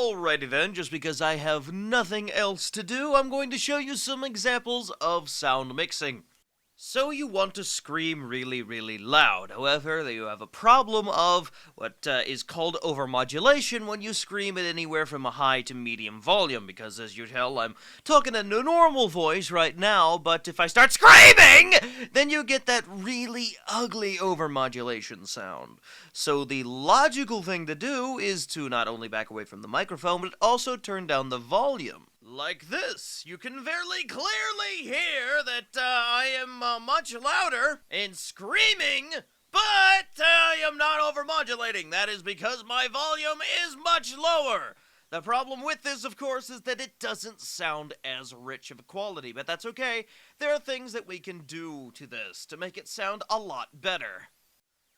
Alrighty then, just because I have nothing else to do, I'm going to show you some examples of sound mixing. So you want to scream really, really loud. However, you have a problem of what is called overmodulation when you scream at anywhere from a high to medium volume, because as you tell, I'm talking in a normal voice right now, but if I start screaming, then you get that really ugly overmodulation sound. So the logical thing to do is to not only back away from the microphone, but also turn down the volume. Like this. You can very clearly hear that I am much louder and screaming, but I am not overmodulating. That is because my volume is much lower. The problem with this, of course, is that it doesn't sound as rich of a quality, but that's okay. There are things that we can do to this to make it sound a lot better.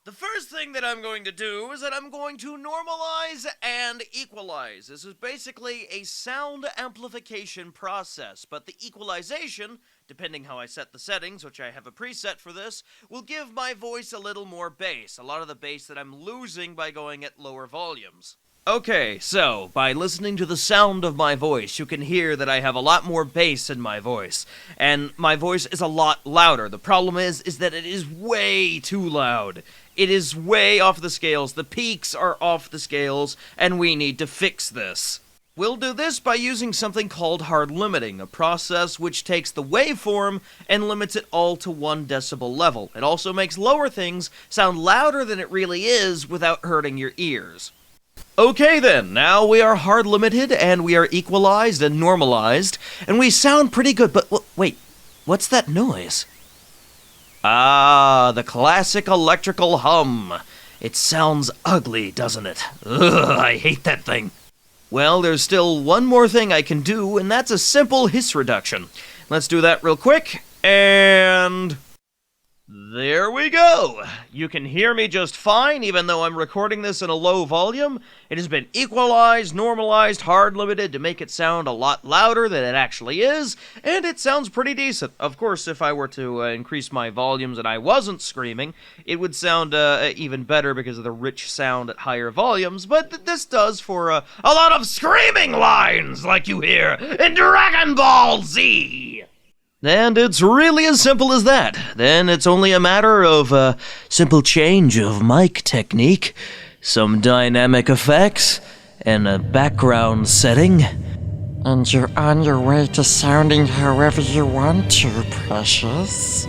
The first thing that I'm going to do is that I'm going to normalize and equalize. This is basically a sound amplification process, but the equalization, depending how I set the settings, which I have a preset for this, will give my voice a little more bass, a lot of the bass that I'm losing by going at lower volumes. Okay, so, by listening to the sound of my voice, you can hear that I have a lot more bass in my voice, and my voice is a lot louder. The problem is that it is way too loud. It is way off the scales, the peaks are off the scales, and we need to fix this. We'll do this by using something called hard limiting, a process which takes the waveform and limits it all to 1 decibel level. It also makes lower things sound louder than it really is without hurting your ears. Okay then, now we are hard limited, and we are equalized and normalized, and we sound pretty good, but wait, what's that noise? Ah, the classic electrical hum. It sounds ugly, doesn't it? Ugh, I hate that thing. Well, there's still one more thing I can do, and that's a simple hiss reduction. Let's do that real quick, and there we go! You can hear me just fine, even though I'm recording this in a low volume. It has been equalized, normalized, hard limited to make it sound a lot louder than it actually is, and it sounds pretty decent. Of course, if I were to increase my volumes and I wasn't screaming, it would sound even better because of the rich sound at higher volumes, but this does for a lot of screaming lines like you hear in Dragon Ball Z! And it's really as simple as that. Then it's only a matter of a simple change of mic technique, some dynamic effects, and a background setting. And you're on your way to sounding however you want to, precious.